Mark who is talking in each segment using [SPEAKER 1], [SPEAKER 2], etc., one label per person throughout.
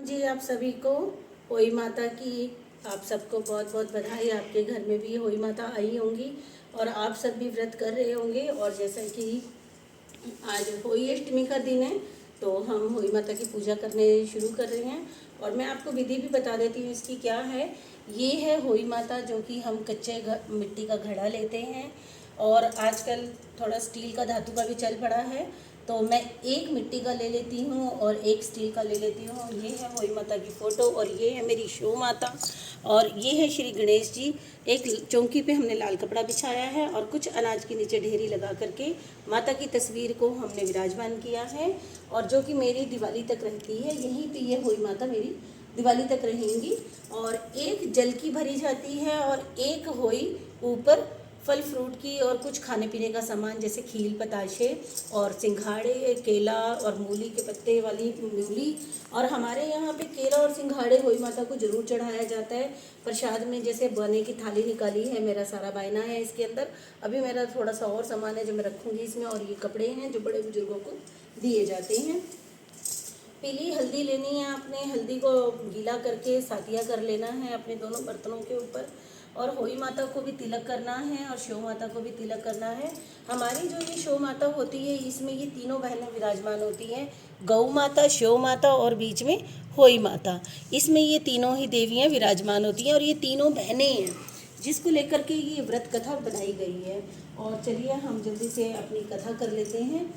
[SPEAKER 1] जी, आप सभी को होई माता की आप सबको बहुत बहुत बधाई। आपके घर में भी होई माता आई होंगी और आप सब भी व्रत कर रहे होंगे। और जैसा कि आज होई अष्टमी का दिन है तो हम होई माता की पूजा करने शुरू कर रहे हैं। और मैं आपको विधि भी बता देती हूँ इसकी क्या है। ये है होई माता जो कि हम कच्चे मिट्टी का घड़ा लेते हैं और आजकल थोड़ा स्टील का धातु का भी चल पड़ा है, तो मैं एक मिट्टी का ले लेती हूँ और एक स्टील का ले लेती हूँ। ये है होई माता की फ़ोटो और ये है मेरी शो माता और ये है श्री गणेश जी। एक चौकी पे हमने लाल कपड़ा बिछाया है और कुछ अनाज के नीचे ढेरी लगा करके माता की तस्वीर को हमने विराजमान किया है। और जो कि मेरी दिवाली तक रहती है, यहीं पे ये होई माता मेरी दिवाली तक रहेंगी। और एक जल की भरी जाती है और एक होई ऊपर फल फ्रूट की और कुछ खाने पीने का सामान जैसे खील पताशे और सिंघाड़े, केला और मूली के पत्ते वाली मूली। और हमारे यहाँ पे केला और सिंघाड़े होई माता को जरूर चढ़ाया जाता है प्रसाद में। जैसे बने की थाली निकाली है, मेरा सारा बायना है इसके अंदर। अभी मेरा थोड़ा सा और सामान है जो मैं रखूँगी इसमें। और ये कपड़े हैं जो बड़े बुजुर्गों को दिए जाते हैं। पीली हल्दी लेनी है आपने, हल्दी को गीला करके सातिया कर लेना है अपने दोनों बर्तनों के ऊपर। और होई माता को भी तिलक करना है और शो माता को भी तिलक करना है। हमारी जो ये शो माता होती है इसमें ये तीनों बहनें विराजमान होती हैं, गौ माता, शो माता और बीच में होई माता। इसमें ये तीनों ही देवियाँ विराजमान होती हैं और ये तीनों बहनें हैं जिसको लेकर के ये व्रत कथा बनाई गई है। और चलिए हम जल्दी से अपनी कथा कर लेते हैं।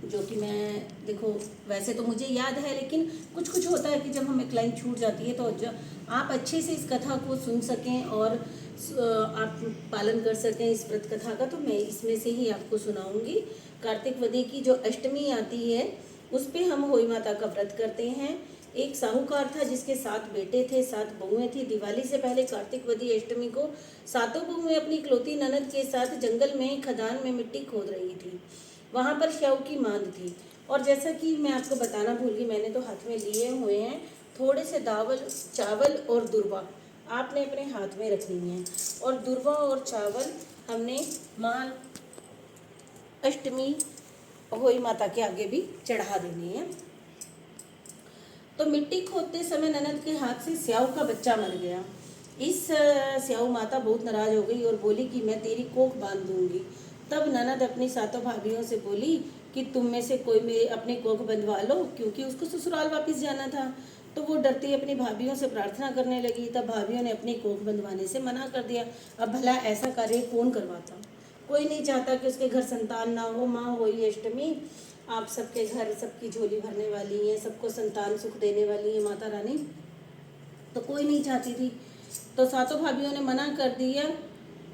[SPEAKER 1] जो कि मैं देखो, वैसे तो मुझे याद है लेकिन कुछ कुछ होता है कि जब हमें लाइन छूट जाती है, तो जब आप अच्छे से इस कथा को सुन सकें और आप पालन कर सकें इस व्रत कथा का, तो मैं इसमें से ही आपको सुनाऊंगी। कार्तिक वदी की जो अष्टमी आती है उस पे हम होई माता का व्रत करते हैं। एक साहूकार था जिसके 7 बेटे थे, 7 बहुएं थी। दिवाली से पहले कार्तिक वदी अष्टमी को सातों बहुएं अपनी इकलौती ननद के साथ जंगल में खदान में मिट्टी खोद रही थी। वहाँ पर शव की मांद थी। और जैसा कि मैं आपको बताना भूल गई, मैंने तो हाथ में लिए हुए हैं थोड़े से दावल, चावल और दुर्वा आपने अपने हाथ में रखनी है। और दुर्वा और चावल हमने माँ अष्टमी होई माता के आगे भी चढ़ा देनी है। तो मिट्टी खोदते समय ननद के हाथ से स्याऊ का बच्चा मर गया। इस स्याऊ माता बहुत नाराज हो गई और बोली कि मैं तेरी कोख बांध दूंगी। तब ननद अपनी सातों भाभियों से बोली कि तुम में से कोई मेरे अपनी कोख बंधवा लो, क्योंकि उसको ससुराल वापस जाना था। तो वो डरती अपनी भाभियों से प्रार्थना करने लगी। तब भाभियों ने अपनी कोख बंधवाने से मना कर दिया। अब भला ऐसा कार्य कौन करवाता? कोई नहीं चाहता कि उसके घर संतान ना हो। माँ होई अष्टमी आप सबके घर सबकी झोली भरने वाली है, सबको संतान सुख देने वाली है माता रानी, तो कोई नहीं चाहती थी। तो सातों भाभियों ने मना कर दिया।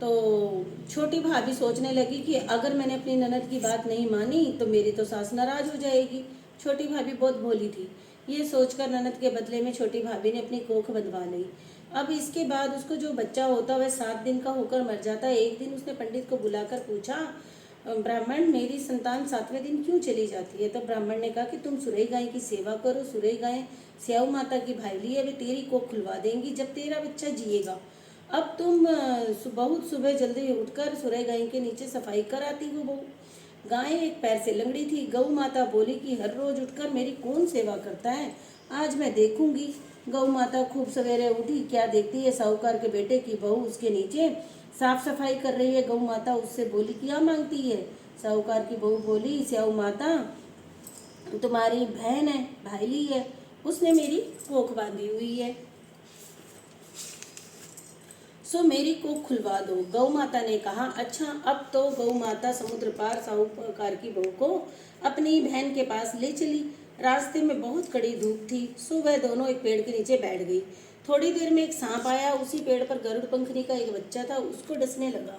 [SPEAKER 1] तो छोटी भाभी सोचने लगी कि अगर मैंने अपनी ननद की बात नहीं मानी तो मेरी तो सास नाराज हो जाएगी। छोटी भाभी बहुत भोली थी। ये सोचकर ननद के बदले में छोटी भाभी ने अपनी कोख बंधवा ली। अब इसके बाद उसको जो बच्चा होता वह 7 दिन का होकर मर जाता। एक दिन उसने पंडित को बुलाकर पूछा, ब्राह्मण मेरी संतान 7वें दिन क्यों चली जाती है? तो ब्राह्मण ने कहा कि तुम सुरई गाय की सेवा करो। सुरई गाय स्याऊ माता की भाईली है, वे तेरी कोख खुलवा देंगी जब तेरा बच्चा जिएगा। अब तुम बहुत सुबह जल्दी उठकर सुरई गाय के नीचे सफाई कराती हो। बहू गाय एक पैर से लंगड़ी थी। गौ माता बोली कि हर रोज उठकर मेरी कौन सेवा करता है, आज मैं देखूंगी। गौ माता खूब सवेरे उठी, क्या देखती है साहूकार के बेटे की बहू उसके नीचे साफ सफाई कर रही है। गौ माता उससे बोली क्या मांगती है? साहूकार की बहू बोली, स्याऊ माता तुम्हारी बहन है, भाईली है, उसने मेरी कोख बांधी हुई है, सो मेरी कोख खुलवा दो। गौ माता ने कहा अच्छा। अब तो गौ माता समुद्र पार साहूकार की बहू को अपनी बहन के पास ले चली। रास्ते में बहुत कड़ी धूप थी, सो वह दोनों एक पेड़ के नीचे बैठ गई। थोड़ी देर में एक सांप आया। उसी पेड़ पर गरुड़ पंखनी का एक बच्चा था, उसको डसने लगा।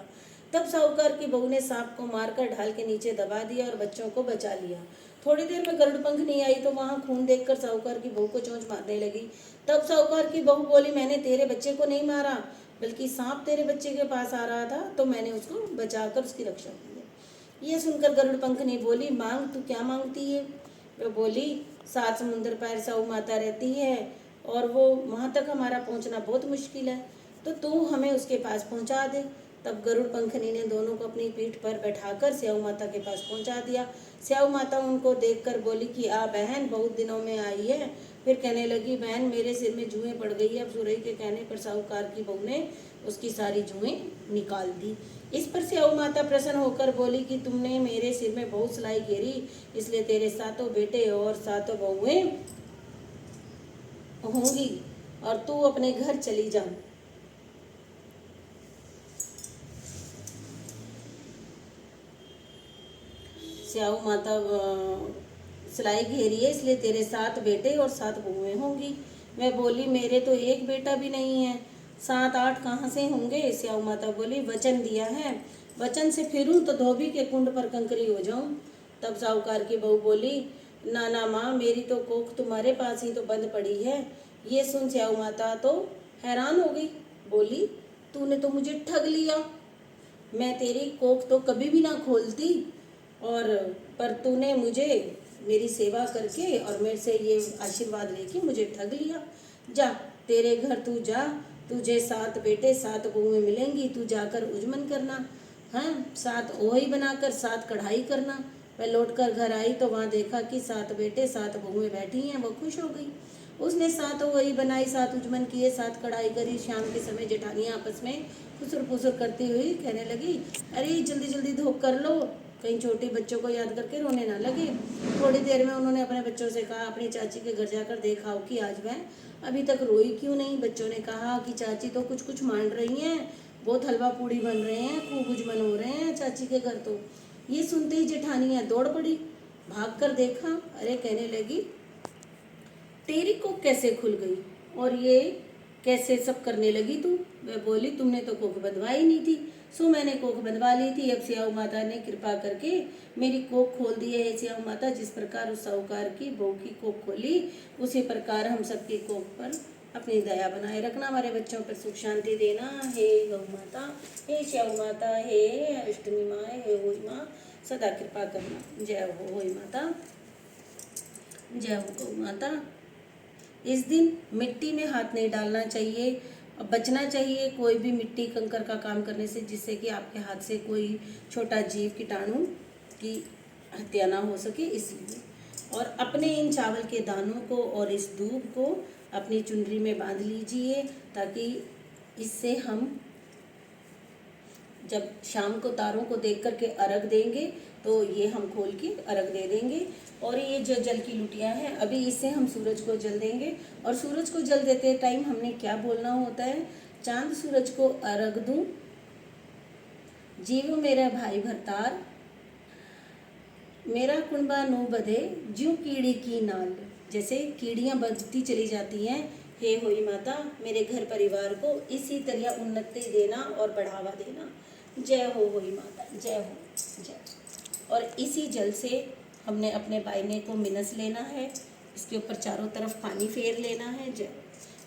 [SPEAKER 1] तब साहूकार की बहू ने सांप को मारकर ढाल के नीचे दबा दिया और बच्चों को बचा लिया। थोड़ी देर में गरुड़ पंखनी आई तो वहां खून देखकर साहूकार की बहू को चोंच मारने लगी। तब साहूकार की बहू बोली, मैंने तेरे बच्चे को नहीं मारा, बल्कि सांप तेरे बच्चे के पास आ रहा था तो मैंने उसको बचाकर उसकी रक्षा की है। ये सुनकर गरुड़ पंखनी बोली, मांग, तू क्या मांगती है? वो बोली, 7 समुंदर पार साहू माता रहती है और वो वहाँ तक हमारा पहुँचना बहुत मुश्किल है, तो तू हमें उसके पास पहुँचा दे। तब गरुड़ पंखनी ने दोनों को अपनी पीठ पर बैठाकर स्याऊ माता के पास पहुंचा दिया। स्याऊ माता उनको देखकर बोली कि आ बहन, बहुत दिनों में आई है। फिर कहने लगी, बहन मेरे सिर में जुएं पड़ गई है। अब सुरई के कहने पर साहूकार की बहू ने उसकी सारी जुएं निकाल दी। इस पर स्याऊ माता प्रसन्न होकर बोली कि तुमने मेरे सिर में बहुत सिलाई घेरी, इसलिए तेरे 7 बेटे और 7 बहुएं होंगी और तू अपने घर चली जा। स्याऊ माता सिलाई घेरी है, इसलिए तेरे 7 बेटे और 7 बहुएं होंगी। मैं बोली, मेरे तो एक बेटा भी नहीं है, 7-8 कहाँ से होंगे? स्याऊ माता बोली, वचन दिया है, वचन से फिरूं तो धोबी के कुंड पर कंकरी हो जाऊं। तब साहूकार की बहू बोली, ना माँ, मेरी तो कोख तुम्हारे पास ही तो बंद पड़ी है। ये सुन स्याऊ माता तो हैरान हो गई, बोली, तूने तो मुझे ठग लिया। मैं तेरी कोख तो कभी भी ना खोलती, और पर तूने मुझे मेरी सेवा करके और मेरे से ये आशीर्वाद लेके मुझे ठग लिया। जा, तेरे घर तू जा, तुझे 7 बेटे 7 बहुएं मिलेंगी, तू जाकर उजमन करना, हाँ, 7 ओही बनाकर 7 कढ़ाई करना। वह लौटकर घर आई तो वहाँ देखा कि 7 बेटे 7 बहुएं बैठी हैं। वो खुश हो गई। उसने 7 वही बनाई, 7 उजमन किए, 7 कढ़ाई करी। शाम के समय जेठानियाँ आपस में खुसुर फुसुर करती हुई कहने लगी, अरे जल्दी जल्दी धोख कर लो, कहीं छोटे बच्चों को याद करके रोने ना लगे। थोड़ी देर में उन्होंने अपने बच्चों से कहा, अपनी चाची के घर जाकर देखा हो कि आज वह अभी तक रोई क्यों नहीं। बच्चों ने कहा कि चाची तो कुछ कुछ मान रही हैं, बहुत हलवा पूड़ी बन रहे हैं, खूब उजमन हो रहे हैं चाची के घर तो। ये सुनते ही जेठानियाँ दौड़ पड़ी, भाग कर देखा, अरे कहने लगी, तेरी कोख कैसे खुल गई और ये कैसे सब करने लगी तू? वह बोली, तुमने तो कोख बंधवाई नहीं थी, सो मैंने कोख बंधवा ली थी। अब स्याऊ माता ने कृपा करके मेरी कोख खोल दी है। स्याऊ माता, जिस प्रकार उस साहूकार की बहू की कोख खोली, उसी प्रकार हम सबकी कोख पर अपनी दया बनाए रखना, हमारे बच्चों पर सुख शांति देना। हे गौ माता, हे स्याऊ माता, हे अष्टमी माँ, हे होई माँ, सदा कृपा करना। जय हो होई माता, जय हो गौ माता। इस दिन मिट्टी में हाथ नहीं डालना चाहिए, बचना चाहिए कोई भी मिट्टी कंकर का काम करने से, जिससे कि आपके हाथ से कोई छोटा जीव कीटाणु की हत्या ना हो सके, इसलिए। और अपने इन चावल के दानों को और इस दूब को अपनी चुनरी में बांध लीजिए, ताकि इससे हम जब शाम को तारों को देख करके अर्घ देंगे तो ये हम खोल के अर्घ दे देंगे। और ये जो जल की लुटियाँ हैं, अभी इससे हम सूरज को जल देंगे। और सूरज को जल देते टाइम हमने क्या बोलना होता है? चांद सूरज को अर्घ दूं, जीव मेरा भाई भरतार, मेरा कुंबा नू बधे, ज्यों कीड़ी की नाल। जैसे कीड़ियाँ बढ़ती चली जाती हैं, हे होई माता, मेरे घर परिवार को इसी तरह उन्नति देना और बढ़ावा देना। जय हो होई माता, जय हो, जय। और इसी जल से हमने अपने बायने को मिनस लेना है, इसके ऊपर चारों तरफ पानी फेर लेना है। जय।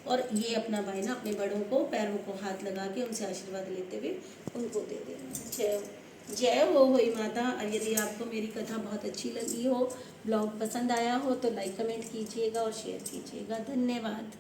[SPEAKER 1] और ये अपना बायना अपने बड़ों को पैरों को हाथ लगा के उनसे आशीर्वाद लेते हुए उनको दे देना है। जय हो, जय हो होई माता। और यदि आपको मेरी कथा बहुत अच्छी लगी हो, ब्लॉग पसंद आया हो, तो लाइक कमेंट कीजिएगा और शेयर कीजिएगा। धन्यवाद।